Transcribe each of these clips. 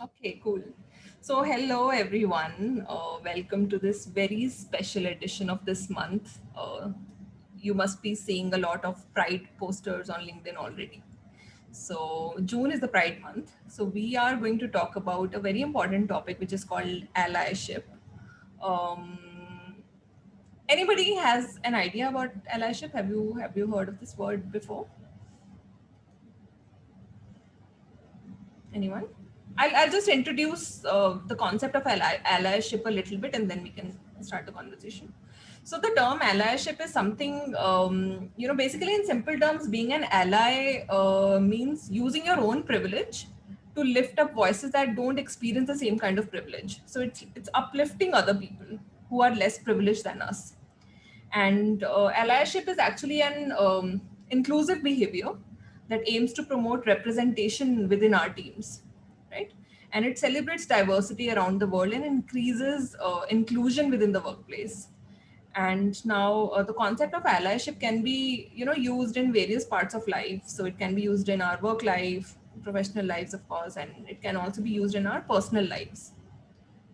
Okay, cool. So, hello everyone. Welcome to this very special edition of this month. You must be seeing a lot of Pride posters on LinkedIn already. So, June is the Pride month. So, we are going to talk about a very important topic which is called allyship. Um, Anybody has an idea about allyship? Have you heard of this word before? Anyone? I'll just introduce the concept of allyship a little bit and then we can start the conversation. So, the term allyship is something, basically in simple terms, being an ally means using your own privilege to lift up voices that don't experience the same kind of privilege. So, it's uplifting other people who are less privileged than us. And allyship is actually an inclusive behavior that aims to promote representation within our teams, right? And it celebrates diversity around the world and increases inclusion within the workplace. And now the concept of allyship can be, used in various parts of life. So it can be used in our work life, professional lives, of course, and it can also be used in our personal lives,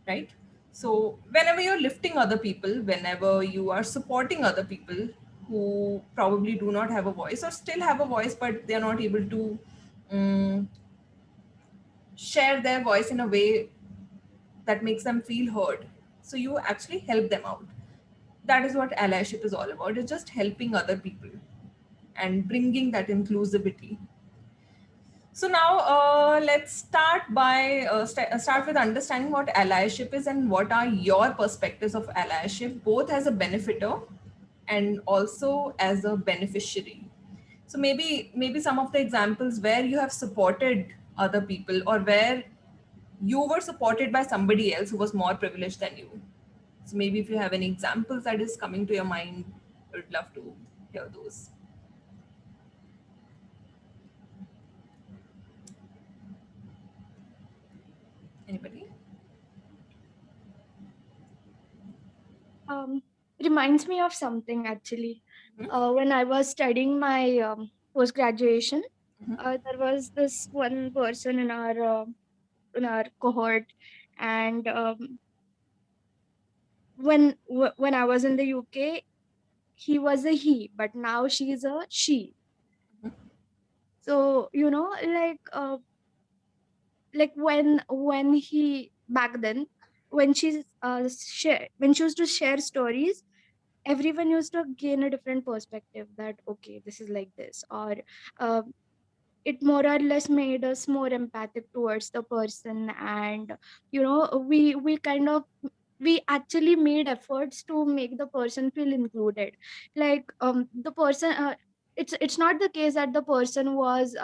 right? So, whenever you're lifting other people, whenever you are supporting other people who probably do not have a voice or still have a voice, but they're not able to um, share their voice in a way that makes them feel heard. So, you actually help them out. That is what allyship is all about. It's just helping other people and bringing that inclusivity. So now let's start with understanding what allyship is and what are your perspectives of allyship, both as a benefiter and also as a beneficiary. So maybe some of the examples where you have supported other people or where you were supported by somebody else who was more privileged than you. So maybe if you have any examples that is coming to your mind, I would love to hear those. Anybody? um, Reminds me of something actually. When I was studying my post graduation, there was this one person in our cohort, and when I was in the UK, he was a he, but now she's a she. So when he back then, when she used to share stories, everyone used to gain a different perspective that okay, this is like this, or uh, it more or less made us more empathic towards the person. And we kind of we actually made efforts to make the person feel included. Like the person it's not the case that the person was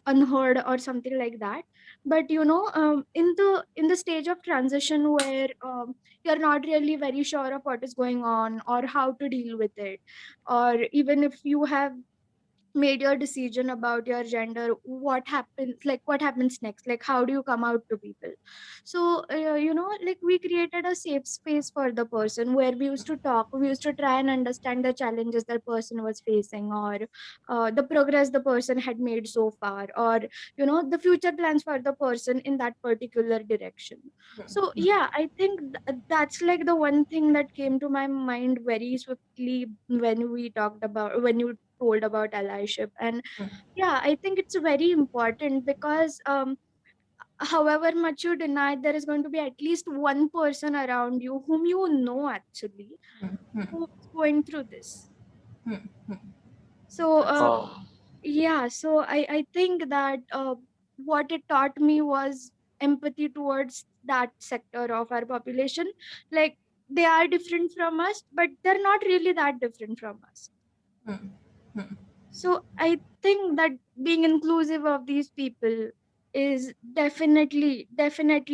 unheard or something like that, but in the stage of transition where you're not really very sure of what is going on or how to deal with it, or even if you have made your decision about your gender, what happens next, like how do you come out to people. So like we created a safe space for the person where we used to talk, we used to try and understand the challenges that person was facing, or the progress the person had made so far, or the future plans for the person in that particular direction. So yeah, I think that's like the one thing that came to my mind very swiftly when you told about allyship. And yeah, I think it's very important because however much you deny, there is going to be at least one person around you whom you know actually who's going through this. So Absolutely. yeah, so I think that what it taught me was empathy towards that sector of our population. Like, they are different from us, but they're not really that different from us. So I think that being inclusive of these people is definitely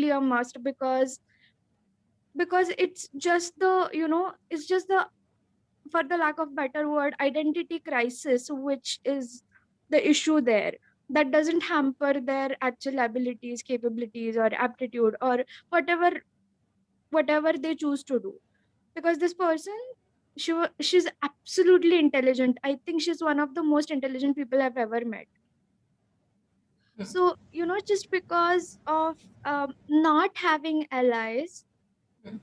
a must, because it's just it's just the, for the lack of better word, identity crisis, which is the issue there. That doesn't hamper their actual abilities, capabilities, or aptitude, or whatever whatever they choose to do. Because this person, she's absolutely intelligent. I think she's one of the most intelligent people I've ever met. So, just because of not having allies, Hmm.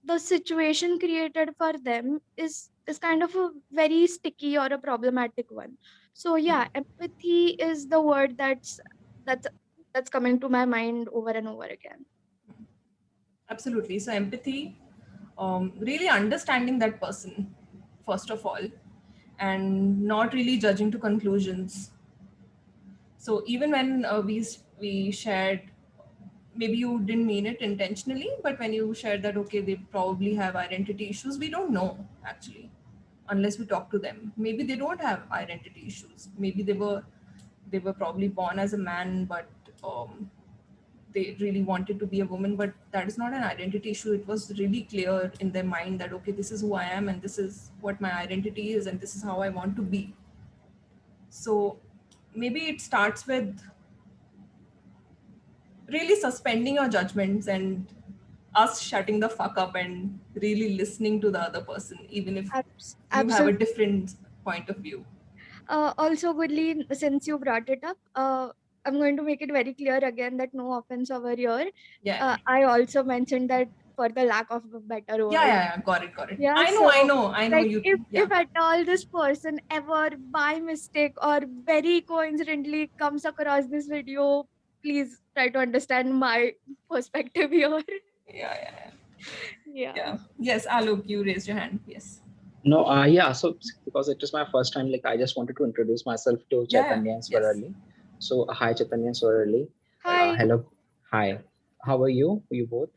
the situation created for them is kind of a very sticky or a problematic one. So yeah, empathy is the word that's that's coming to my mind over and over again. Absolutely. So empathy, really understanding that person, first of all, and not really judging to conclusions. So even when we shared, maybe you didn't mean it intentionally, but when you shared that okay, they probably have identity issues, we don't know actually, unless we talk to them. Maybe they don't have identity issues. Maybe they were probably born as a man, but they really wanted to be a woman. But that is not an identity issue. It was really clear in their mind that okay, this is who I am, and this is what my identity is, and this is how I want to be. So maybe it starts with really suspending your judgments and us shutting the fuck up and really listening to the other person, even if you have a Absolutely. different point of view. Also, Gurleen, since you brought it up, I'm going to make it very clear again that no offense over here. Yeah, I also mentioned that for the lack of a better yeah, word. yeah, yeah. Got it. Yeah, I know like you. if Yeah, at all this person ever by mistake or very coincidentally comes across this video, please try to understand my perspective here. yeah, yeah, Yeah. yeah. Yes, Alok, you raised your hand. Yes. No, yeah. So because it is my first time, like I just wanted to introduce myself to Yeah, yeah. Chaitanya and Yes. Swarali. So hi, Chaitanya and Swarali. Hi. Hello, hi. How are you? You both?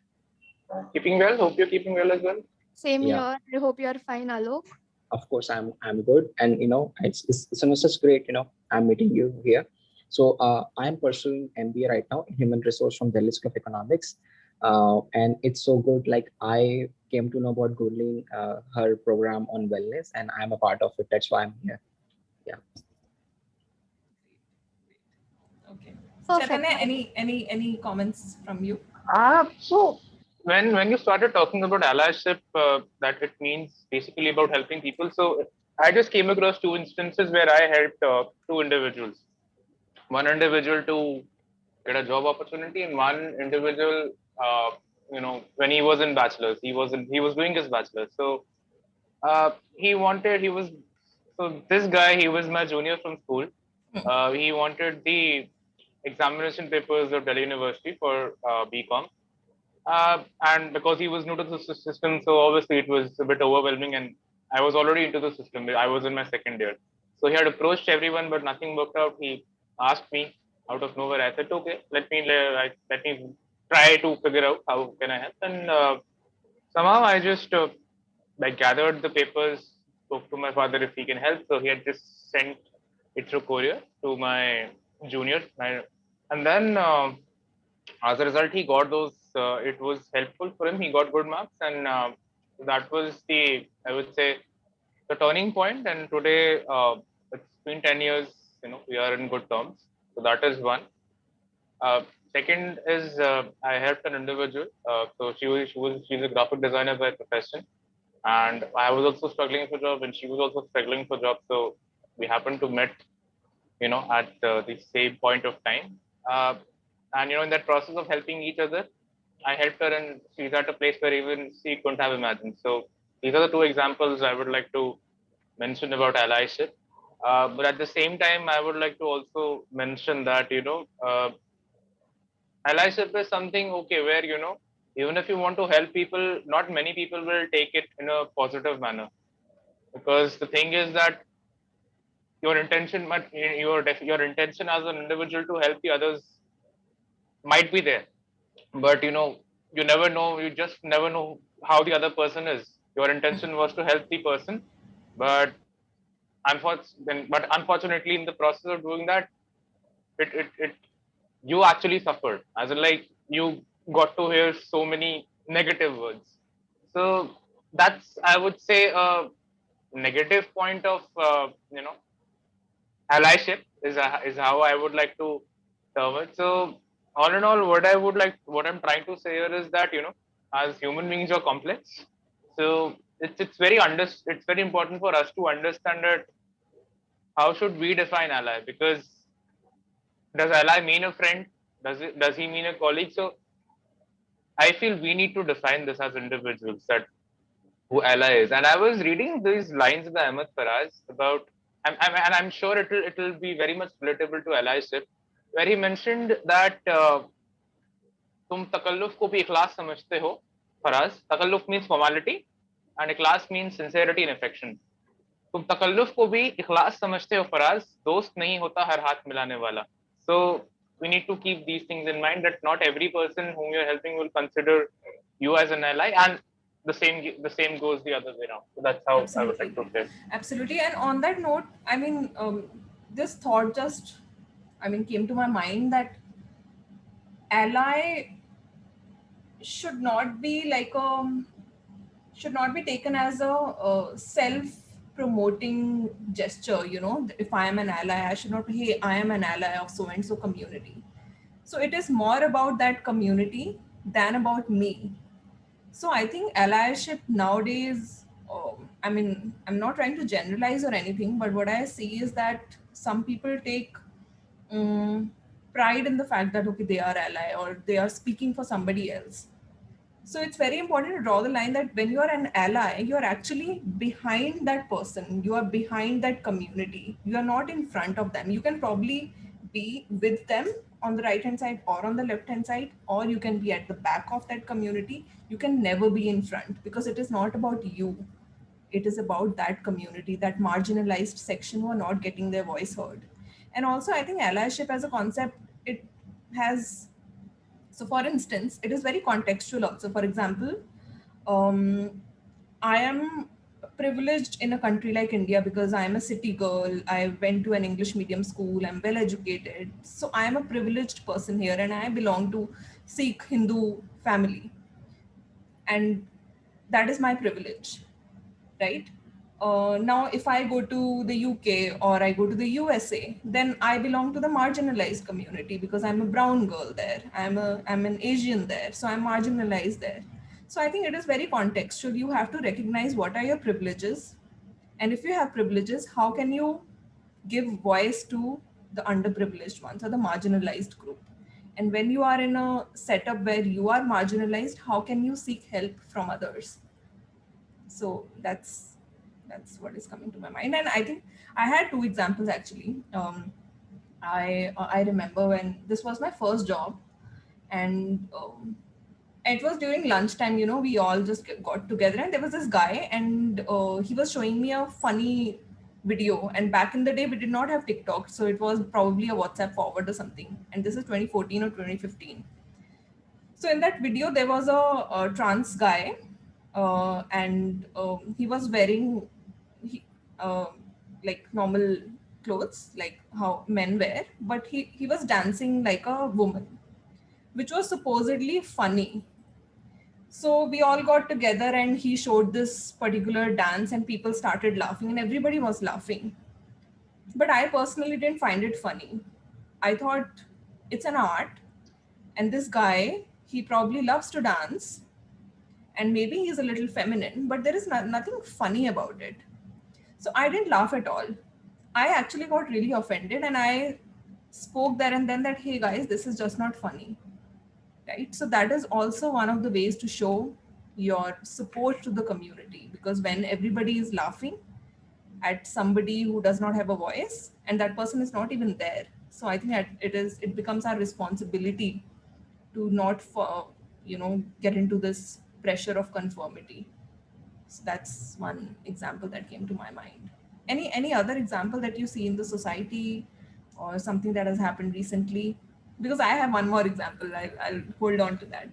Keeping well. Hope you're keeping well as well. Same Yeah, here. I hope you're fine, Alok. of course I'm good, and it's such great. I'm meeting you here. So I'm pursuing MBA right now in Human Resource from Delhi School of Economics, and it's so good. Like I came to know about Gurleen, her program on wellness, and I'm a part of it. That's why I'm here. Yeah. Okay. So Perfect. Chaitanya, any comments from you? So when you started talking about allyship, that it means basically about helping people. So I just came across two instances where I helped two individuals. One individual to get a job opportunity, and one individual, when he was in bachelor's, he was doing his bachelor's. So he was so this guy, he was my junior from school. He wanted the examination papers of Delhi University for BCom. And because he was new to the system, so obviously it was a bit overwhelming. And I was already into the system. I was in my second year. So he had approached everyone, but nothing worked out. He asked me out of nowhere. I said, okay, let me try to figure out how can I help. And somehow I just like gathered the papers, spoke to my father if he can help. So he had just sent it through courier to my junior. And then as a result, he got those. It was helpful for him. He got good marks, and that was I would say, the turning point. And today, it's been 10 years. We are in good terms. So that is one. Uh, Second is I helped an individual. So she's a graphic designer by profession, and I was also struggling for job, and she was also struggling for job. So we happened to meet, at the same point of time. Uh, and in that process of helping each other, I helped her, and she's at a place where even she couldn't have imagined. So these are the two examples I would like to mention about allyship. But at the same time, I would like to also mention that allyship is something okay where even if you want to help people, not many people will take it in a positive manner, because the thing is that your intention your intention as an individual to help the others might be there, but you never know, you just never know how the other person is. Your intention was to help the person, but unfortunately in the process of doing that, it you actually suffered, as in like you got to hear so many negative words. So that's, I would say, a negative point of allyship is how I would like to term it. So all in all, what I'm trying to say here is that as human beings are complex. So it's very important for us to understand that how should we define ally, because Does ally mean a friend? Does he mean a colleague? So I feel we need to define this as individuals, that who ally is. And I was reading these lines in the Ahmed Faraz about, and I'm sure it'll be very much relatable to allyship, where he mentioned that तुम तकल्लुफ को भी इखलास समझते हो. Faraz, तकल्लुफ means formality and Ikhlas means sincerity and affection. तुम तकल्लुफ को भी इखलास समझते हो फराज, दोस्त नहीं होता हर हाथ मिलाने वाला. So we need to keep these things in mind, that not every person whom you're helping will consider you as an ally, and the same goes the other way around. So that's how I would like to say. Absolutely. And on that note, I mean, this thought just, came to my mind that ally should not be like should not be taken as a self promoting gesture. If I am an ally, I should not, hey, I am an ally of so and so community. So it is more about that community than about me. So I think allyship nowadays, I'm not trying to generalize or anything, but what I see is that some people take pride in the fact that, okay, they are ally or they are speaking for somebody else. So it's very important to draw the line that when you are an ally, you are actually behind that person, you are behind that community, you are not in front of them. You can probably be with them on the right hand side or on the left hand side, or you can be at the back of that community. You can never be in front, because it is not about you, it is about that community, that marginalized section who are not getting their voice heard. And also, I think allyship as a concept, it has, so for instance, it is very contextual also. For example, um, I am privileged in a country like India because I am a city girl. I went to an English medium school. I'm well educated. So I am a privileged person here, and I belong to Sikh Hindu family. And that is my privilege, right? Now, if I go to the UK or I go to the USA, then I belong to the marginalized community because I'm a brown girl there. I'm an Asian there, so I'm marginalized there. So I think it is very contextual. You have to recognize what are your privileges, and if you have privileges, how can you give voice to the underprivileged ones or the marginalized group? And when you are in a setup where you are marginalized, how can you seek help from others? So that's what is coming to my mind. And I think I had two examples actually. I remember when this was my first job, and it was during lunchtime. We all just got together, and there was this guy, and he was showing me a funny video. And back in the day, we did not have TikTok, so it was probably a WhatsApp forward or something. And this is 2014 or 2015. So in that video, there was a trans guy, and he was wearing he, uh, like normal clothes, like how men wear, but he was dancing like a woman, which was supposedly funny. So we all got together, and he showed this particular dance, and people started laughing, and everybody was laughing. But I personally didn't find it funny. I thought it's an art, and this guy, he probably loves to dance, and maybe he's a little feminine, but there is nothing funny about it. So I didn't laugh at all. I actually got really offended, and I spoke there and then that, hey guys, this is just not funny, right? So that is also one of the ways to show your support to the community, because when everybody is laughing at somebody who does not have a voice, and that person is not even there, so I think that it becomes our responsibility to not get into this pressure of conformity. So that's one example that came to my mind. Any other example that you see in the society, or something that has happened recently? Because I have one more example. I'll hold on to that.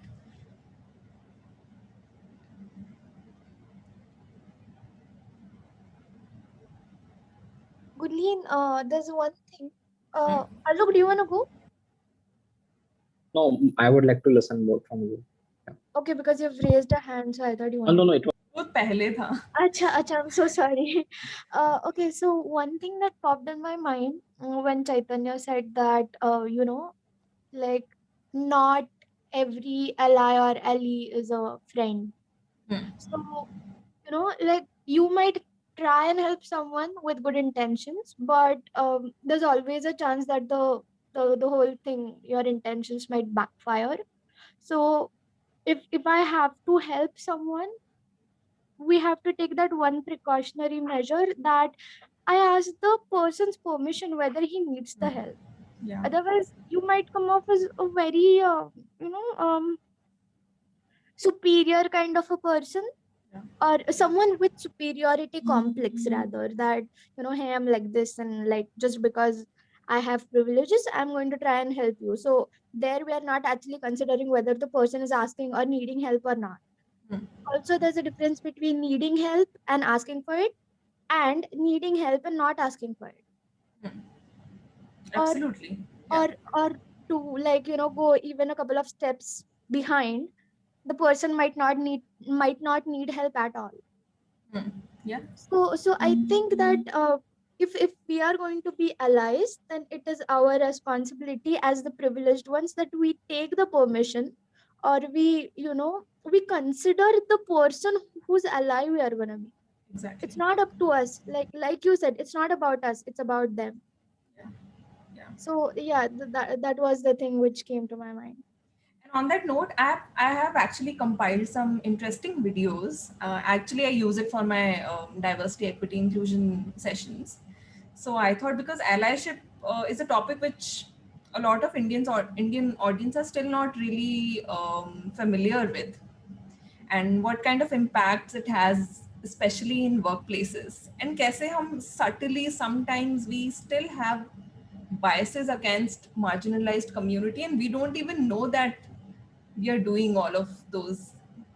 Gurleen, there's one thing. Alok, do you want to go? No, I would like to listen more from you. Yeah. Okay, because you've raised a hand, so I thought you No, wanted. no, no. It was वो पहले था. Acha, I'm so sorry. Okay, so one thing that popped in my mind when Chaitanya said that, like not every ally or ally is a friend. So, like you might try and help someone with good intentions, but there's always a chance that the the whole thing, your intentions might backfire. So if I have to help someone, we have to take that one precautionary measure that I ask the person's permission whether he needs the help. Yeah. Otherwise, you might come off as a very, superior kind of a person, Yeah. or someone with superiority complex, rather, that, hey, I'm like this, and like, just because I have privileges, I'm going to try and help you. So there we are not actually considering whether the person is asking or needing help or not. Hmm. Also, there's a difference between needing help and asking for it, and needing help and not asking for it. Hmm. or Absolutely. Yeah. or to, like, go even a couple of steps behind, the person might not need help at all. Hmm. Yeah. So I think that, if we are going to be allies, then it is our responsibility as the privileged ones that we take the permission, or we consider the person whose ally we are going to be. Exactly. It's not up to us, like you said, it's not about us, it's about them. Yeah. Yeah. So yeah, that was the thing which came to my mind. And on that note, I have actually compiled some interesting videos. Actually, I use it for my diversity, equity, inclusion sessions. So I thought, because allyship is a topic which a lot of Indians or Indian audience are still not really familiar with, and what kind of impacts it has, especially in workplaces, and kaise hum subtly sometimes we still have biases against marginalized community, and we don't even know that we are doing all of those,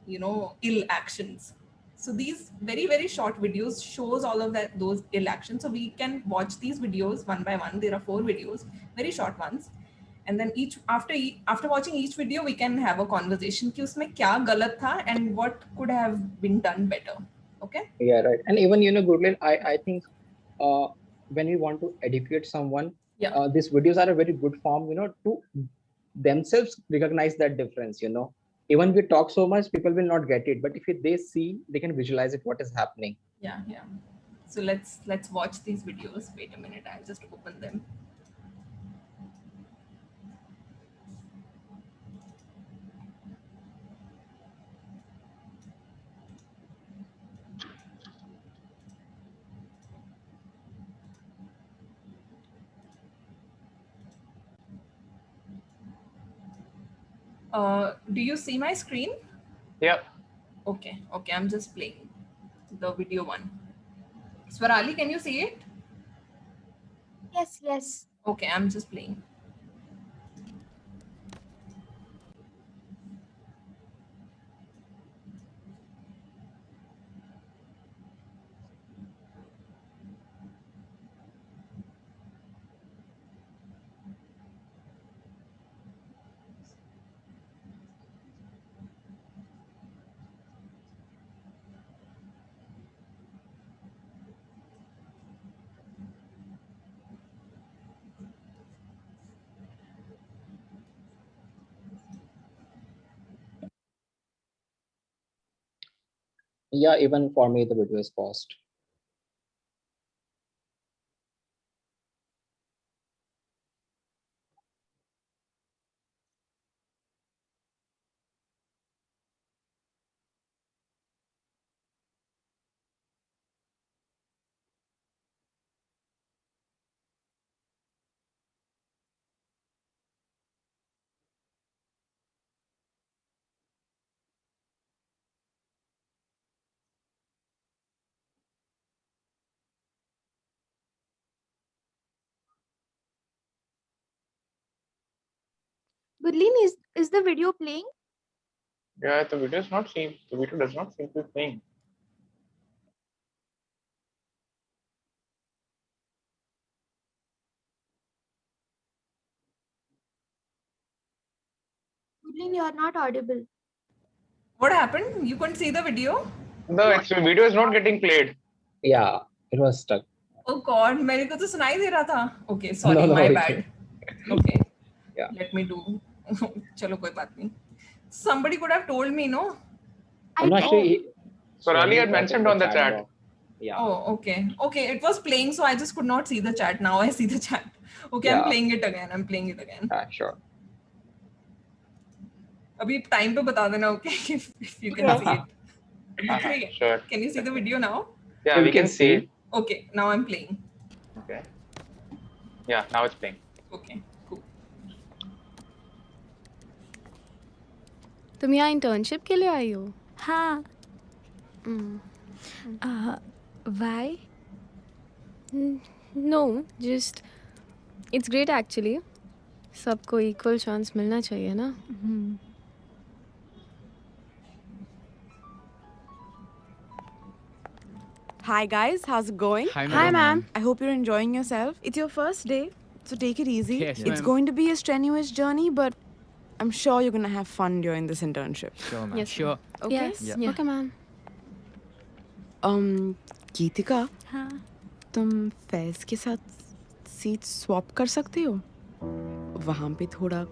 ill actions. So these very very short videos shows all of that, those ill actions. So we can watch these videos one by one. There are 4 videos, very short ones, and then after watching each video we can have a conversation कि उसमें क्या गलत था and what could have been done better. Okay. Yeah, right. And even, Gurleen, I think uh, when we want to educate someone, Yeah. these videos are a very good form, to themselves recognize that difference. Even we talk so much, people will not get it, but if they see, they can visualize it, what is happening. Yeah. Yeah. So let's watch these videos. Wait a minute, I'll just open them. Do you see my screen? Yeah. Okay. Okay, I'm just playing the video one. Swarali, can you see it? Yes, yes. Okay, I'm just playing. Yeah, even for me, the video is paused. Gurleen, is the video playing? Yeah, the video is not seem. The video does not seem to be playing. Gurleen, you are not audible. What happened? You couldn't see the video? The video is not getting played. Yeah, it was stuck. Oh God, मेरे को तो सुनाई दे रहा था. Okay, No, sorry, no, my it's bad. Okay, yeah. let me do. चलो कोई बात नहीं. Somebody could have told me, no? I No, think actually, Sorali had mentioned on the chat. Yeah. Oh, okay. Okay, it was playing, so I just could not see the chat. Now I see the chat. Okay, I'm Yeah. playing it again. I'm playing it again. Sure. अभी time पे बता देना, okay, if you can Yes. see it. दिख रही है? Sure. Can you see the video now? Yeah, we can see it. Okay, now I'm playing. Okay. Yeah, now it's playing. Okay, cool. तुम यहाँ internship के लिए आई हो? हाँ. Why? No, just it's great actually. सबको equal chance मिलना चाहिए ना? Hi guys, how's it going? Hi, ma'am. I hope you're enjoying yourself. It's your first day, so take it easy. Yes, It's ma'am. going to be a strenuous journey, but I'm sure you're going to have fun during this internship. Sure, ma'am. Yes, Sure. Okay? Yes. Yeah. Okay, ma'am. गीतिका, हाँ. तुम फैज के साथ seat swap कर सकते हो? वहाँ पे थोड़ा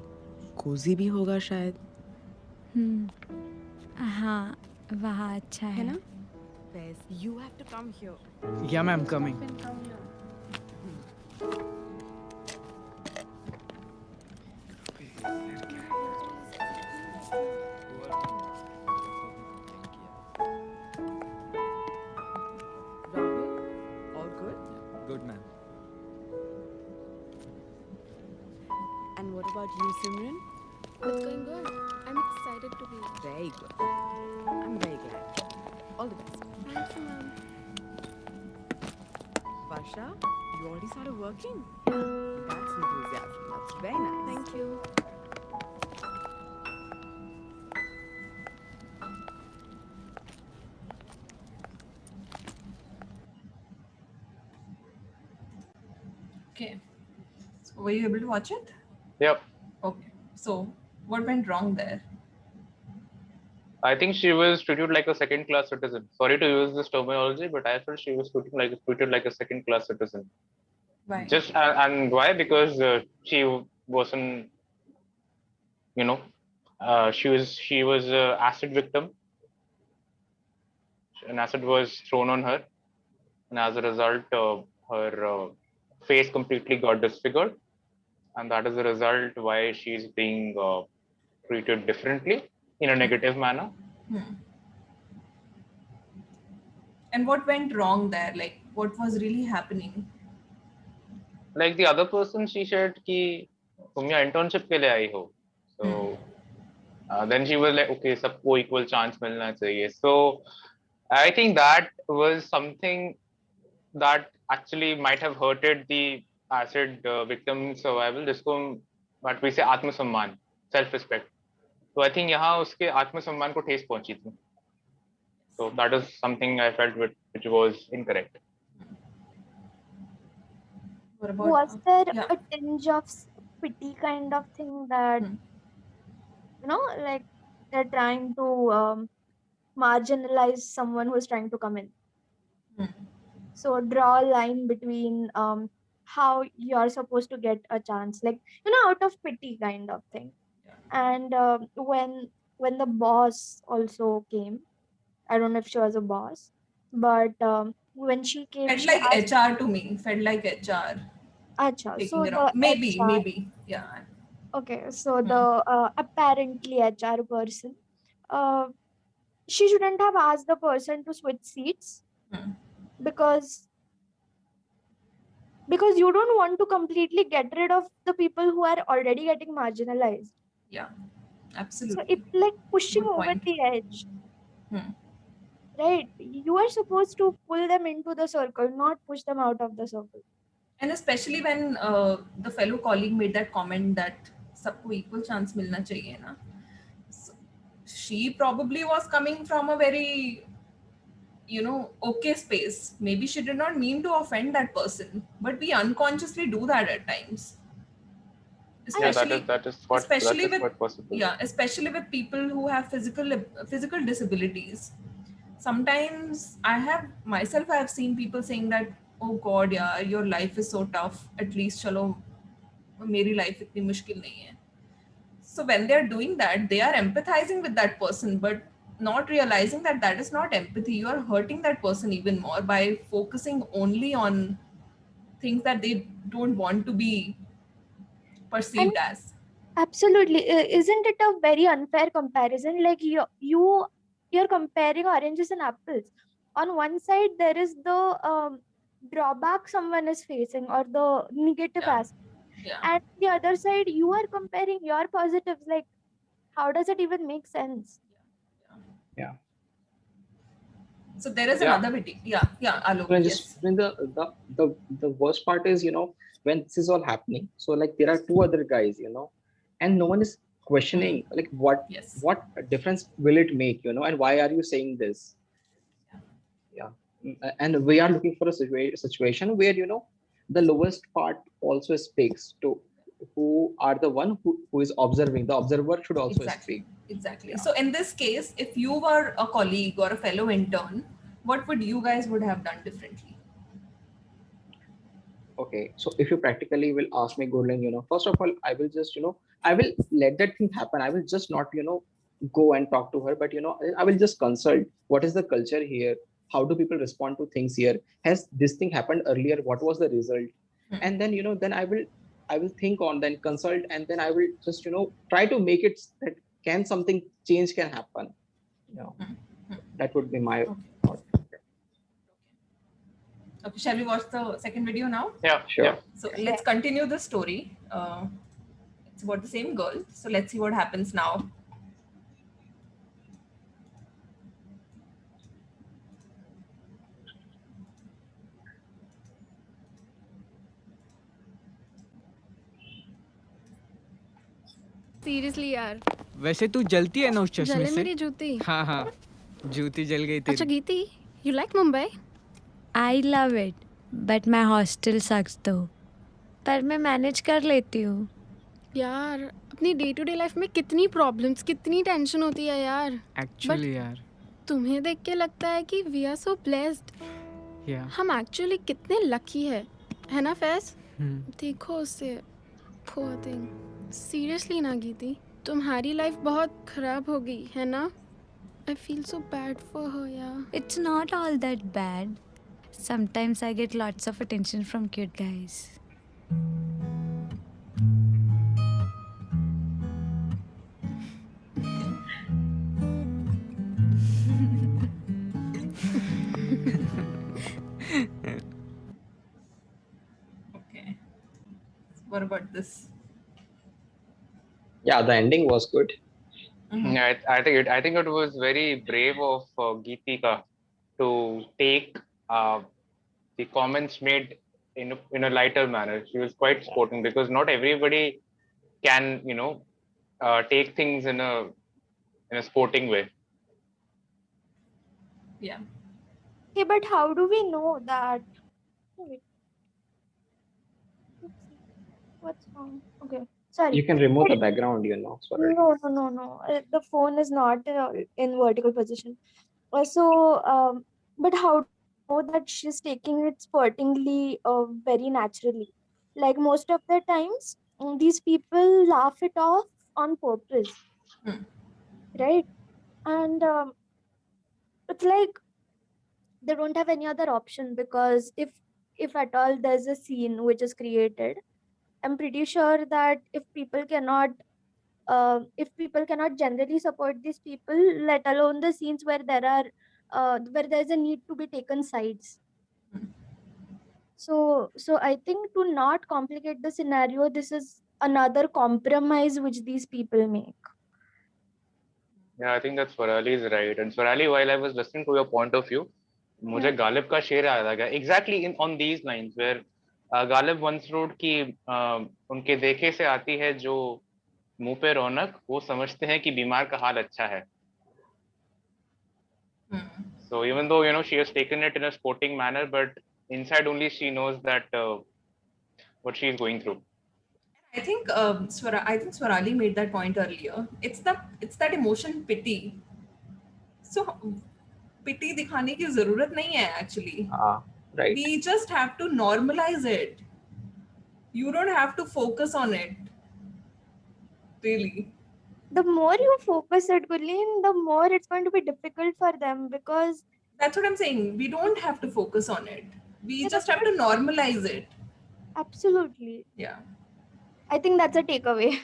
कोजी भी होगा शायद. हाँ, वहाँ अच्छा है ना? Faiz, you have to come here. Yeah, ma'am, coming. Rahul, all good? Good, ma'am. And what about you, Simran? It's going good. I'm excited to be here. Very good. I'm very glad. All the best. Thank you, ma'am. Varsha, you already started working? That's enthusiasm. That's very nice. Thank you. Okay. So were you able to watch it? Yep. Okay. So what went wrong there? I think she was treated like a second-class citizen. Sorry to use this terminology, but I felt she was treated like a second-class citizen. Why? Just and why? Because she wasn't, she was a acid victim. An acid was thrown on her, and as a result, her face completely got disfigured, and that is the result why she's being treated differently in a negative manner. And what went wrong there? Like, what was really happening? Like the other person, she said कि तुम यहाँ internship के लिए आई हो. So then she was like, okay, सबको equal chance मिलना चाहिए. So I think that was something that actually might have hurted the acid victim survival, जिसको but we say आत्मसम्मान, self-respect. So I think यहाँ उसके आत्मसम्मान को ठेस पहुंची थी. So that is something I felt which was incorrect. What about, Was there yeah. a tinge of pity kind of thing that, like they're trying to marginalize someone who's trying to come in? So draw a line between how you're supposed to get a chance, like, out of pity kind of thing. And when the boss also came, I don't know if she was a boss, but when she came, Felt she like asked, HR to me. Felt like HR. Acha, Taking so it the on. Maybe, HR, maybe. Yeah. okay, so the apparently HR person, she shouldn't have asked the person to switch seats because you don't want to completely get rid of the people who are already getting marginalized. Yeah. So Absolutely. it's like pushing Good over point. the edge. Right? You are supposed to pull them into the circle, not push them out of the circle. And especially when the fellow colleague made that comment that सबको equal chance मिलना चाहिए ना. So she probably was coming from a very, okay space. Maybe she did not mean to offend that person, but we unconsciously do that at times. Especially, that is what possible. Yeah, especially with people who have physical disabilities. Sometimes I have seen people saying that, oh God, yeah, your life is so tough. At least chalo, meri life itni mushkil nahi hai. So when they're doing that, they are empathizing with that person, but not realizing that that is not empathy. You are hurting that person even more by focusing only on things that they don't want to be And perceived as. absolutely, isn't it a very unfair comparison? Like you're comparing oranges and apples. On one side, there is the drawback someone is facing or the negative Yeah, aspect, yeah, and the other side, you are comparing your positives. Like, how does it even make sense? yeah. Yeah. So there is Yeah. another video. Yeah, yeah, Alok, And just yes. when the worst part is, when this is all happening, so like there are two other guys, and no one is Hmm. questioning like what Yes. what difference will it make, and why are you saying this? Yeah. And we are looking for a situation where, the lowest part also speaks to who are the one who is observing. The observer should also Exactly, speak. exactly. Yeah. So in this case, if you were a colleague or a fellow intern, what would you guys would have done differently? Okay, so if you practically will ask me, Gurleen, first of all, I will just, I will let that thing happen. I will just not, go and talk to her, but, I will just consult what is the culture here? How do people respond to things here? Has this thing happened earlier? What was the result? Hmm. And then, then I will think on, then consult, and then I will just, try to make it that can something change can happen. Hmm. Hmm. That would be my Okay. thought. Okay, shall we watch the second video now? Yeah, Sure. So Yeah. let's continue the story. It's about the same girl. So let's see what happens now. Seriously यार वैसे तू जलती है ना उस चश्मे जले से? मेरी जूती हाँ हाँ जूती जल गई अच्छा तेरी। Geeti you like Mumbai I love it but my hostel sucks though पर मैं मैनेज कर लेती हूँ यार अपनी डे टू डे लाइफ में कितनी प्रॉब्लम्स कितनी टेंशन होती है यार एक्चुअली यार तुम्हें देख के लगता है कि वी आर सो ब्लेस्ड या हम एक्चुअली कितने लकी है ना फैज देखो उससे पुअर थिंग सीरियसली ना गीती तुम्हारी लाइफ बहुत खराब हो गई है ना I feel so bad for her यार it's not all that bad sometimes I get lots of attention from cute guys Okay. What about this? Yeah, the ending was good. Mhm. Yeah, I think it was very brave of Geetika to take the comments made in a lighter manner. She was quite sporting because not everybody can take things in a sporting way. Yeah. Okay, but how do we know that? Oh, wait. Oopsie. What's wrong? Okay, sorry. You can remove the background, Swaraj. No. The phone is not in vertical position. But how do we know that she's taking it sportingly, very naturally? Like most of the times, these people laugh it off on purpose, Hmm. right? And it's like they don't have any other option because if at all there's a scene which is created, I'm pretty sure that if people cannot generally support these people, let alone the scenes where where there's a need to be taken sides. So I think to not complicate the scenario, this is another compromise which these people make. Yeah, I think that Swarali is right. And Swarali, while I was listening to your point of view, मुझे गालिब का शेर याद आ गया exactly in on these lines where Ghalib once wrote कि उनके देखे से आती है जो मुंह पे रौनक वो समझते हैं कि बीमार का हाल अच्छा है. So even though she has taken it in a sporting manner, but inside only she knows that what she is going through. I think I think Swarali made that point earlier. It's that emotion pity. So pity दिखाने की जरूरत नहीं है actually. Right. We just have to normalize it. You don't have to focus on it. Really. the more you focus it, Gurleen, the more it's going to be difficult for them because That's what I'm saying. We don't have to focus on it. We yeah, just that's have to what, normalize it. absolutely. Yeah. I think that's a takeaway.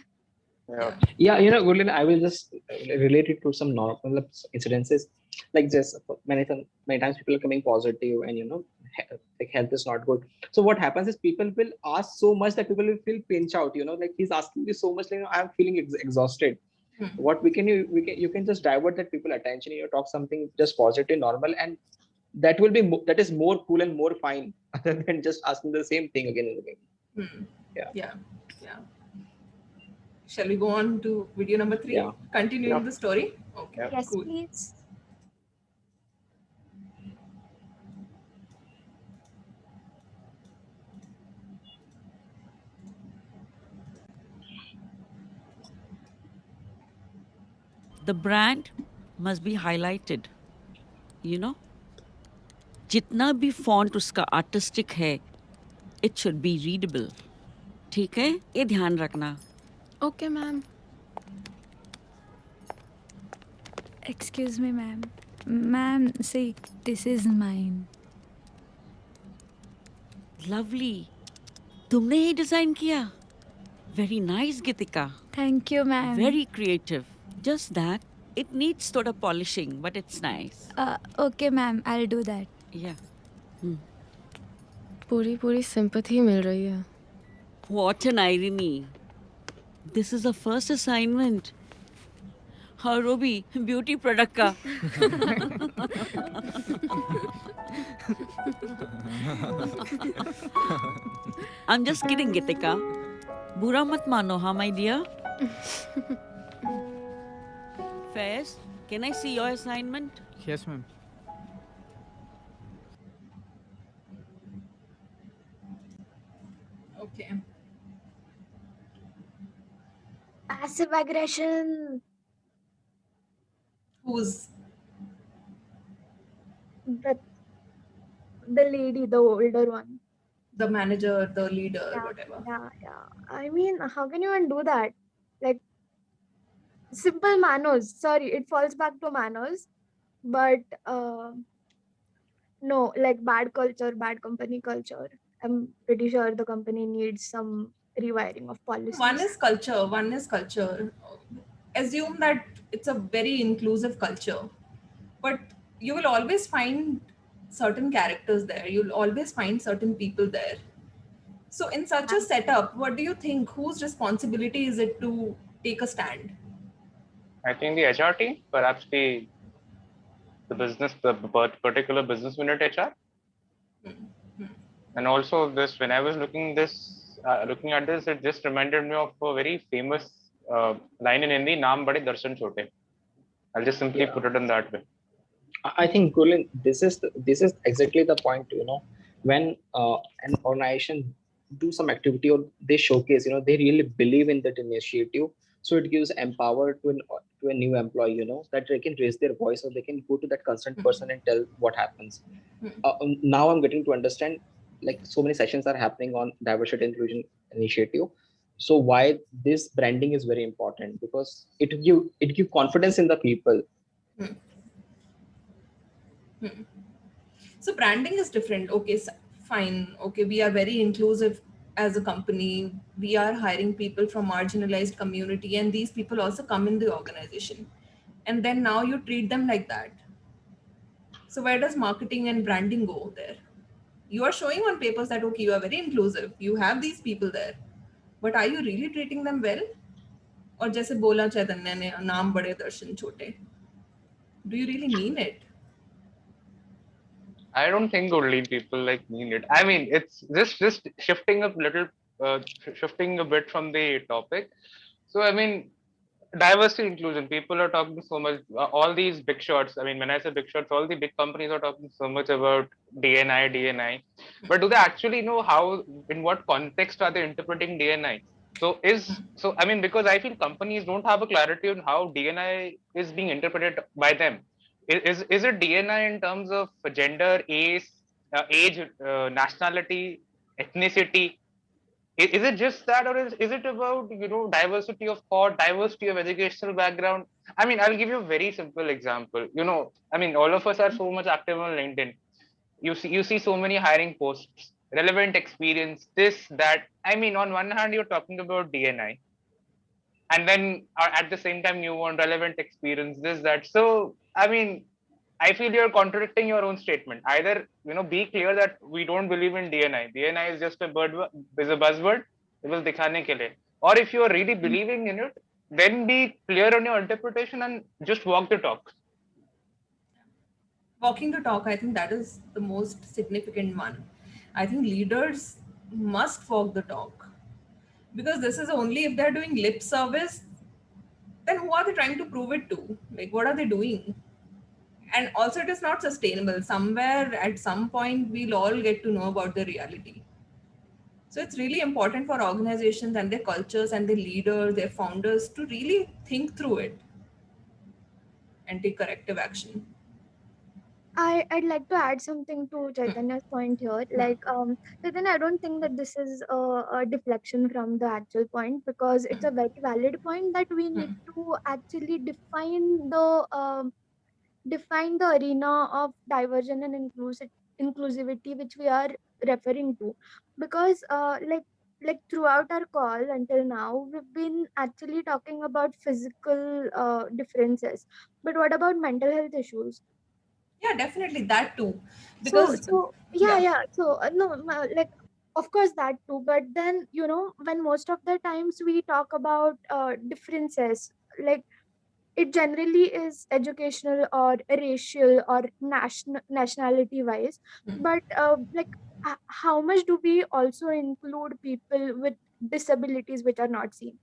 Yeah. Yeah, Gurleen, I will just relate it to some normal incidences. Like just many times people are coming positive and like health is not good. So what happens is people will ask so much that people will feel pinch out. Like he's asking you so much, like I'm feeling exhausted. Hmm. What you can just divert that people attention. Talk something just positive, normal, and that is more cool and more fine other than just asking the same thing again and again. Hmm. Yeah. Yeah. Yeah. Shall we go on to video number 3? Yeah. Continuing Yeah. the story? Okay, Yeah. Yes, cool. please. The brand must be highlighted, जितना भी font उसका artistic है, it should be readable. ठीक है? ये ध्यान रखना. Okay, ma'am. Excuse me, ma'am. Ma'am, see, this is mine. Lovely. तुमने ये डिजाइन किया? Very nice, Gitika. Thank you, ma'am. Very creative. Just that it needs sort of polishing, but it's nice. Okay, ma'am, I'll do that. Yeah. पूरी sympathy मिल रही है. What an irony. This is the first assignment. हाँ रोबी beauty product का I'm just kidding, Gitika. बुरा मत मानो, हाँ my dear. Faiz, can I see your assignment? Yes, ma'am. Okay. Passive aggression. Who's The lady, the older one. the manager, the leader, Yeah, whatever? yeah. I mean, how can you even do that? Like, simple manners. Sorry, it falls back to manners. But no, like bad culture, bad company culture. I'm pretty sure the company needs some rewiring of policies. One is culture. One is culture. Assume that it's a very inclusive culture, but you will always find certain characters there. You'll always find certain people there. So, in such a setup, what do you think? Whose responsibility is it to take a stand? I think the HR team, perhaps the particular business unit HR. And also this, when I was looking at this, it just reminded me of a very famous line in Hindi, "Naam bade darshan chote." I'll just simply put it in that way. I think, Gulin, this is exactly the point. When an organization do some activity or they showcase, they really believe in that initiative. So it gives empower to a new employee, that they can raise their voice or they can go to that concerned person and tell what happens. Now I'm getting to understand, like so many sessions are happening on diversity inclusion initiative. So why this branding is very important, because it give confidence in the people. So branding is different. Okay, fine. Okay, we are very inclusive as a company. We are hiring people from marginalized community, and these people also come in the organization. And then now you treat them like that. So where does marketing and branding go there? You are showing on papers that okay, you are very inclusive. You have these people there, but are you really treating them well? और जैसे बोला चैतन्य ने नाम बड़े दर्शन छोटे. Do you really mean it? I don't think only people like mean it. I mean, it's just shifting a little, shifting a bit from the topic. So I mean, diversity inclusion. People are talking so much. All these big shots. I mean, when I say big shots, all the big companies are talking so much about DNI. But do they actually know how? In what context are they interpreting DNI? So I mean, because I feel companies don't have a clarity on how DNI is being interpreted by them. Is it DNI in terms of gender, age, nationality, ethnicity? Is it just that, or is it about, diversity of thought, diversity of educational background? I mean, I'll give you a very simple example. I mean, all of us are so much active on LinkedIn. You see so many hiring posts, relevant experience, this, that. I mean, on one hand, you're talking about DNI, and then at the same time, you want relevant experience, this, that. So, I mean, I feel you're contradicting your own statement. Either, be clear that we don't believe in DNI. DNI is just is a buzzword. It will dikhane ke liye. Or if you are really believing in it, then be clear on your interpretation and just walk the talk. Walking the talk, I think that is the most significant one. I think leaders must walk the talk, because this is only if they're doing lip service, then who are they trying to prove it to? Like, what are they doing? And also, it is not sustainable. Somewhere at some point, we'll all get to know about the reality. So it's really important for organizations and their cultures and their leaders, their founders, to really think through it and take corrective action. I'd like to add something to Chaitanya's point here. Like, Chaitanya, I don't think that this is a deflection from the actual point, because it's a very valid point that we need to actually define the arena of diversion and inclusivity which we are referring to, because throughout our call until now we've been actually talking about physical differences, but what about mental health issues? Yeah, definitely that too. So Because, yeah, so no like, of course that too, but then when most of the times we talk about differences, like, it generally is educational or racial or nationality wise, but how much do we also include people with disabilities which are not seen?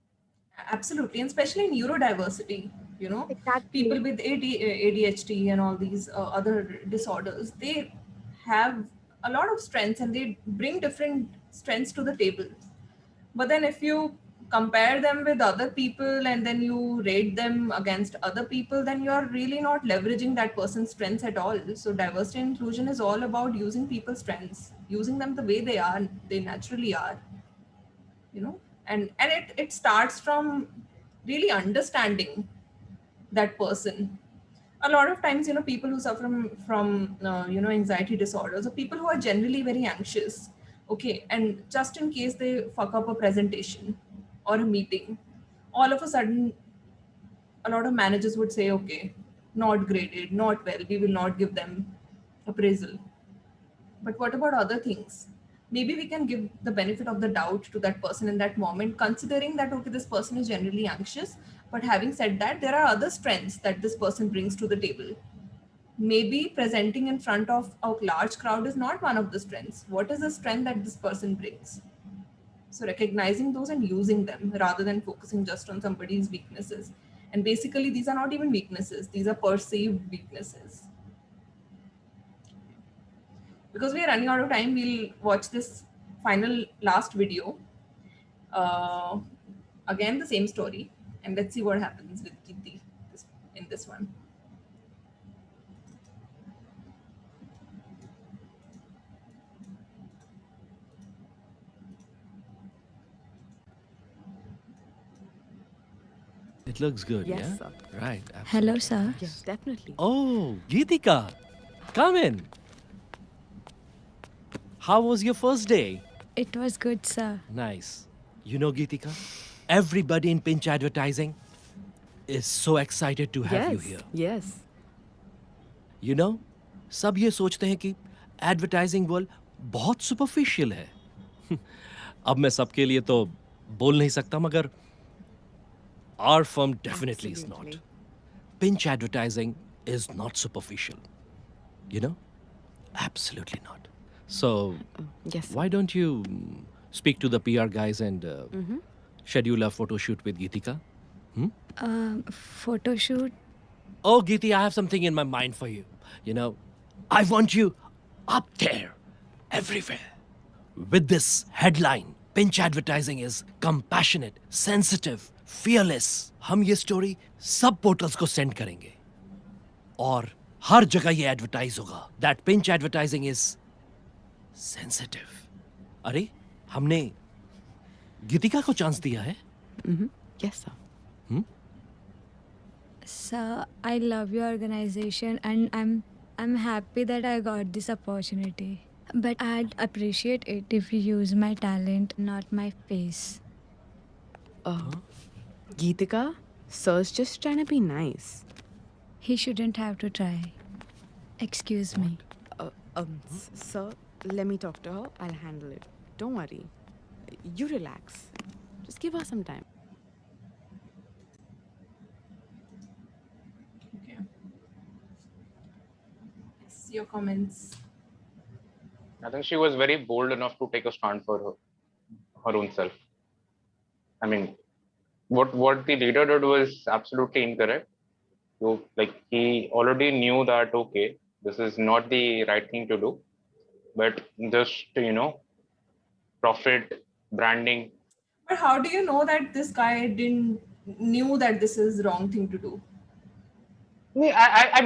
absolutely, and especially in neurodiversity, people Exactly. with ADHD and all these other disorders, they have a lot of strengths and they bring different strengths to the table. But then if you compare them with other people and then you rate them against other people, then you're really not leveraging that person's strengths at all. So diversity and inclusion is all about using people's strengths, using them the way they naturally are, and it starts from really understanding that person. A lot of times, people who suffer from anxiety disorders, or people who are generally very anxious, okay, and just in case they fuck up a presentation or a meeting, all of a sudden a lot of managers would say, okay, not graded, not well, we will not give them appraisal. But what about other things? Maybe we can give the benefit of the doubt to that person in that moment, considering that, okay, this person is generally anxious. But having said that, there are other strengths that this person brings to the table. Maybe presenting in front of a large crowd is not one of the strengths. What is the strength that this person brings? So recognizing those and using them rather than focusing just on somebody's weaknesses. And basically, these are not even weaknesses, these are perceived weaknesses. Because we are running out of time, we'll watch this final last video. Uh, Again, the same story, and let's see what happens with Kirti in this one. It looks good, Yes, yeah? sir. Right. Hello, absolutely. sir. Yes, definitely. Oh, Geetika, come in. How was your first day? It was good, sir. Nice. You know, Geetika, everybody in Pinch Advertising is so excited to have you Yes, here. yes. You know, सब ये सोचते हैं कि advertising world बहुत superficial है. अब मैं सबके लिए तो बोल नहीं सकता, मगर our firm definitely is not. Absolutely. Pinch advertising is not superficial. You know? Absolutely not. So, Yes, sir. why don't you speak to the PR guys and schedule a photo shoot with Geetika? Photo shoot. Oh, Geeti, I have something in my mind for you. You know, I want you up there, everywhere. With this headline, Pinch Advertising is compassionate, sensitive, fearless. हम ये story सब portals को send करेंगे और हर जगह ये advertise होगा that pinch advertising is sensitive. अरे हमने गीतिका को चांस दिया है? Yes, sir. Sir, I love your organization and I'm happy that I got this opportunity. But I'd appreciate it if you use my talent, not my face. Geetika, sir's just trying to be nice. He shouldn't have to try. Excuse me. Sir, let me talk to her. I'll handle it. Don't worry. You relax. Just give her some time. Okay. Yes, your comments. I think she was very bold enough to take a stand for her own self. I mean, what the leader did was absolutely incorrect. So, like, he already knew that, okay, this is not the right thing to do, but just, profit, branding. But how do you know that this guy didn't knew that this is wrong thing to do? I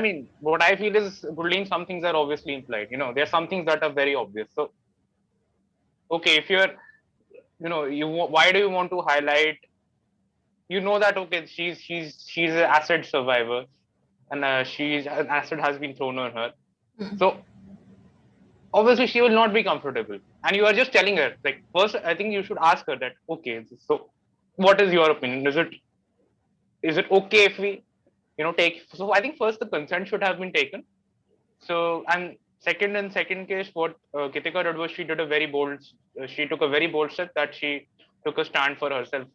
mean, what I feel is bullying. Some things are obviously implied. There are some things that are very obvious. So, okay, if you're, why do you want to highlight? You know that okay, she's an acid survivor, and an acid has been thrown on her. So obviously she will not be comfortable, and you are just telling her. Like first, I think you should ask her that okay, so what is your opinion? Is it okay if we take? So I think first the consent should have been taken. So and second case, what Gitika did was she took a very bold step that she took a stand for herself.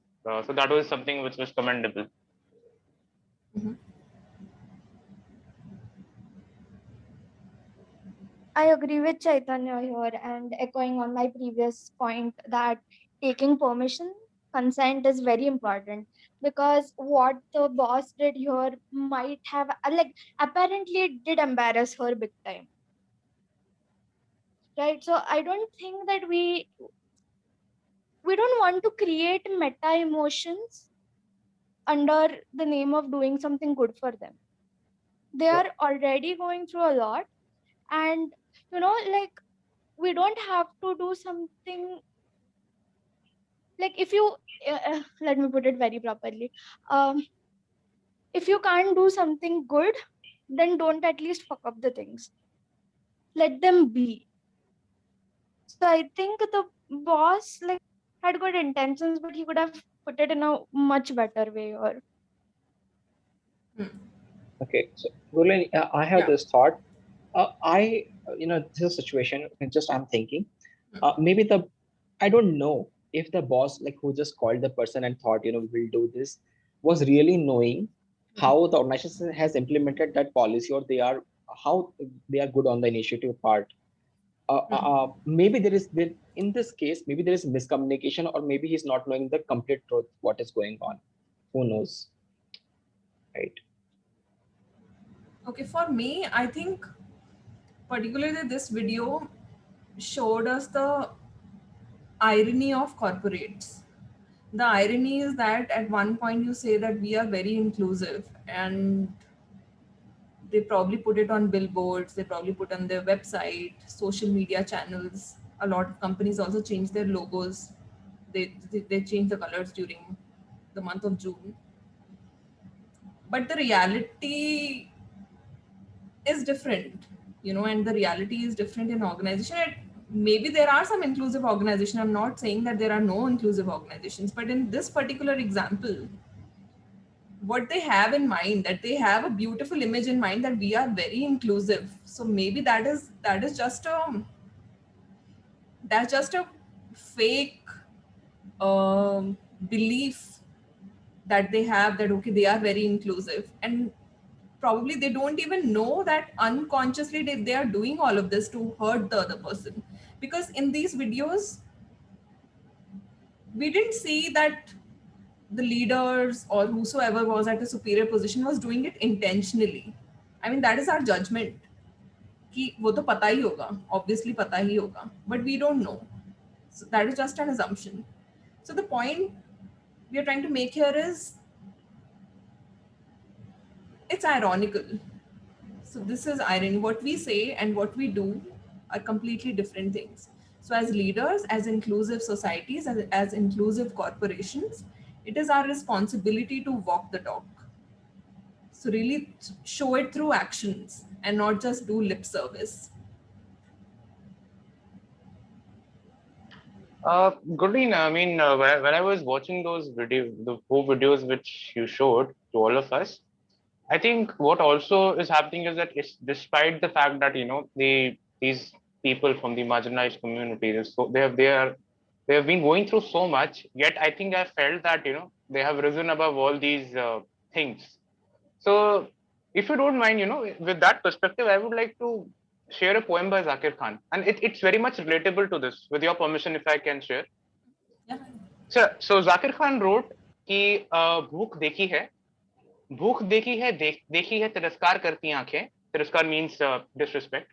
So that was something which was commendable. I agree with Chaitanya here, and echoing on my previous point that taking permission, consent is very important, because what the boss did here might have, apparently it did embarrass her big time. Right? So I don't think that we don't want to create meta emotions under the name of doing something good for them. They are already going through a lot, and we don't have to do something if you let me put it very properly. If you can't do something good, then don't at least fuck up the things. Let them be. So I think the boss had good intentions, but he could have put it in a much better way. Or Okay, so Gurleen, I have this thought. This is a situation. Just I'm thinking, maybe I don't know if the boss, like who just called the person and thought, we'll do this, was really knowing how the organization has implemented that policy, or how they are good on the initiative part. Maybe in this case, maybe there is miscommunication, or maybe he's not knowing the complete truth, what is going on. Who knows, right? Okay, for me, I think particularly this video showed us the irony of corporates. The irony is that at one point you say that we are very inclusive, and they probably put it on billboards, they probably put on their website, social media channels. A lot of companies also change their logos. They change the colors during the month of June. But the reality is different, and the reality is different in organization. Maybe there are some inclusive organizations. I'm not saying that there are no inclusive organizations, but in this particular example, what they have in mind, that they have a beautiful image in mind that we are very inclusive. So maybe that's just a fake belief that they have, that okay, they are very inclusive, and probably they don't even know that unconsciously they are doing all of this to hurt the other person. Because in these videos we didn't see that the leaders or whosoever was at a superior position was doing it intentionally. I mean, that is our judgment कि वो तो पता ही होगा, obviously पता ही होगा, but we don't know. So that is just an assumption. So the point we are trying to make here is, it's ironical. So this is irony. What we say and what we do are completely different things. So as leaders, as inclusive societies, as inclusive corporations, it is our responsibility to walk the talk. So really show it through actions and not just do lip service. Gurleen, I mean, when I was watching those videos, the 4 videos which you showed to all of us, I think what also is happening is that it's despite the fact that these people from the marginalized communities, so they have been going through so much. Yet I think I felt that they have risen above all these things. So if you don't mind, with that perspective, I would like to share a poem by Zakir Khan, and it's very much relatable to this. With your permission, if I can share. Yeah. So Zakir Khan wrote कि भूख देखी है, भूख देखी है, देखी है तिरस्कार करती आंखें. तिरस्कार मीन्स डिसरिस्पेक्ट.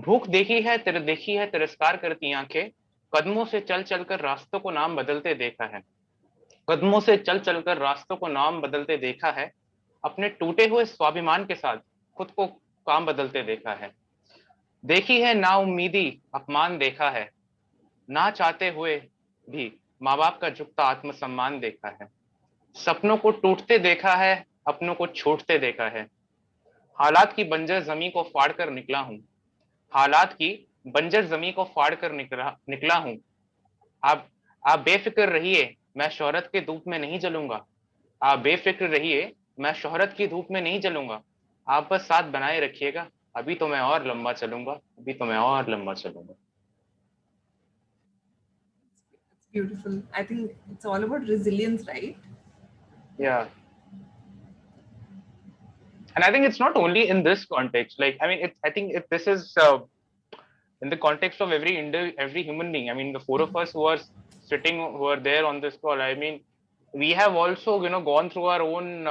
भूख देखी है तिरस्कार करती आंखें. कदमों से चल चलकर रास्तों को नाम बदलते देखा है. कदमों से चल चलकर रास्तों को नाम बदलते देखा है. अपने टूटे हुए स्वाभिमान के साथ खुद को काम बदलते देखा है. देखी है ना उम्मीदी अपमान देखा है. ना चाहते हुए भी माँ बाप का झुकता आत्मसम्मान देखा है. सपनों को टूटते देखा है, अपनों को छूटते देखा है. हालात की बंजर जमीन को फाड़ कर निकला हूं. हालात की बंजर जमीन को फाड़ कर निकला हूं. आप बेफिक्र रहिए, मैं शोहरत के धूप में नहीं जलूंगा. आप बेफिक्र रहिए, मैं शोहरत की धूप में नहीं जलूंगा. आप बस साथ बनाए रखिएगा. अभी तो मैं और लंबा चलूंगा. अभी तो मैं और लंबा चलूंगा. It's beautiful. I think it's all about resilience, right? Yeah. And I think it's not only in this context. Like, I mean, I think if this is in the context of every human being. I mean, the 4 of us who are there on this call. I mean, we have also, gone through our own,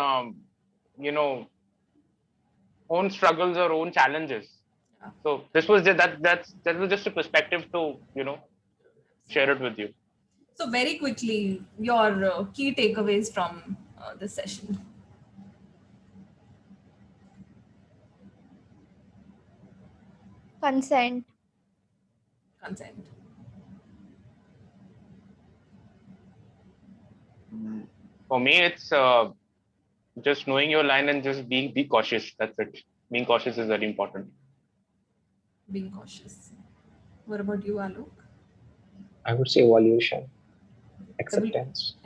own struggles or own challenges. Yeah. So this was that was just a perspective to, share it with you. So very quickly, your key takeaways from this session. Consent. For me, it's just knowing your line and just be cautious. That's it. Being cautious is very important. Being cautious. What about you, Alok? I would say evolution, acceptance.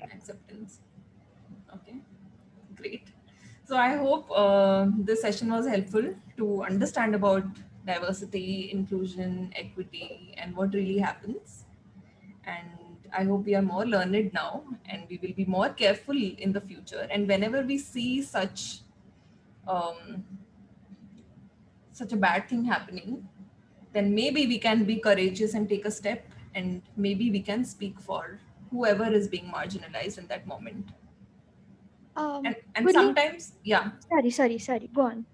Acceptance. Okay, great. So I hope this session was helpful to understand about diversity, inclusion, equity, and what really happens. And I hope we are more learned now, and we will be more careful in the future. And whenever we see such a bad thing happening, then maybe we can be courageous and take a step, and maybe we can speak for whoever is being marginalized in that moment. And sometimes, yeah. Sorry. Go on.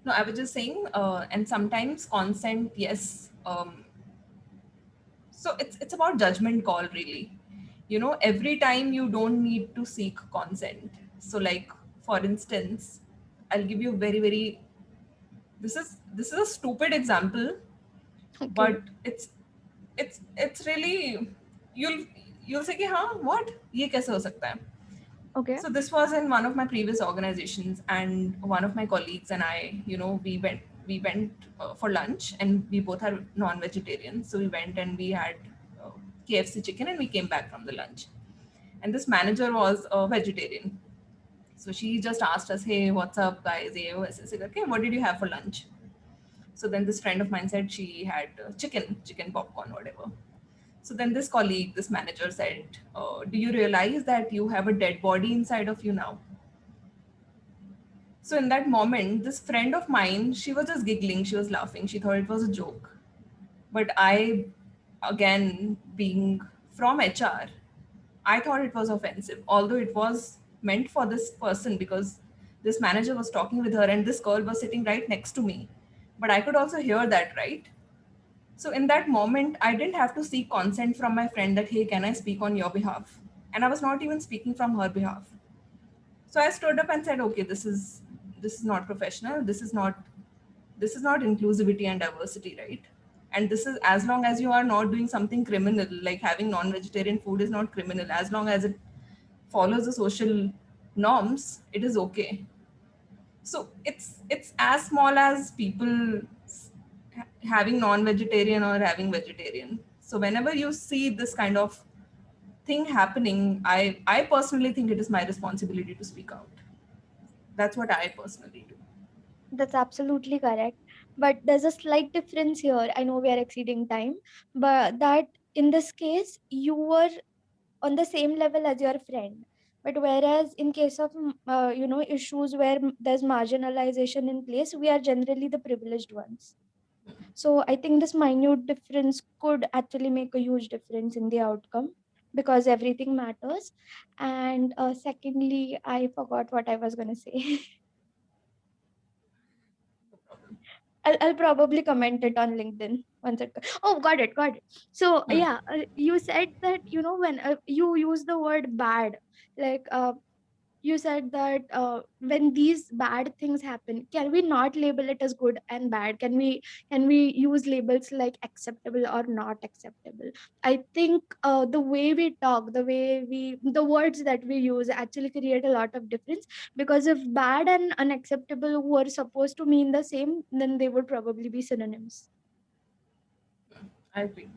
No, I was just saying, and sometimes consent, yes. So it's about judgment call, really. Every time you don't need to seek consent. So like, for instance, I'll give you very, very, this is a stupid example, okay. But it's really, you'll say, what? Ye kaise ho sakta hai? Okay. So this was in one of my previous organizations, and one of my colleagues and I, we went for lunch, and we both are non-vegetarians. So we went and we had KFC chicken, and we came back from the lunch. And this manager was a vegetarian. So she just asked us, hey, what's up, guys? Okay, what did you have for lunch? So then this friend of mine said she had chicken popcorn, whatever. So then this colleague, this manager said, do you realize that you have a dead body inside of you now? So in that moment, this friend of mine, she was just giggling, she was laughing, she thought it was a joke. But I, again, being from HR, I thought it was offensive, although it was meant for this person, because this manager was talking with her and this girl was sitting right next to me. But I could also hear that, right? So in that moment, I didn't have to seek consent from my friend that, hey, can I speak on your behalf? And I was not even speaking from her behalf. So I stood up and said, okay, this is not professional. This is not inclusivity and diversity, right? And this is as long as you are not doing something criminal, like having non-vegetarian food is not criminal. As long as it follows the social norms, it is okay. So it's as small as people having non-vegetarian or having vegetarian. So whenever you see this kind of thing happening, I personally think it is my responsibility to speak out. That's what I personally do. That's absolutely correct. But there's a slight difference here. I know we are exceeding time, but that in this case, you were on the same level as your friend. But whereas in case of issues where there's marginalization in place, we are generally the privileged ones. So I think this minute difference could actually make a huge difference in the outcome, because everything matters. And secondly, I forgot what I was going to say. I'll probably comment it on LinkedIn once it. Oh, got it. So yeah, you said that when you use the word bad, like you said that when these bad things happen, can we not label it as good and bad? Can we use labels like acceptable or not acceptable? I think the way we talk, the words that we use actually create a lot of difference, because if bad and unacceptable were supposed to mean the same, then they would probably be synonyms. I agree.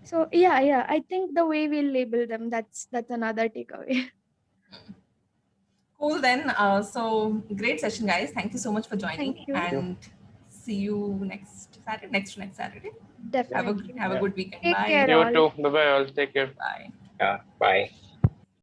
So yeah, I think the way we label them, that's another takeaway. Cool then. So great session, guys. Thank you so much for joining. Thank you. And see you next Saturday. Next to next Saturday. Definitely. Have a good weekend. Take Bye. care. You all. too. Bye bye all. Take care. Bye. Bye.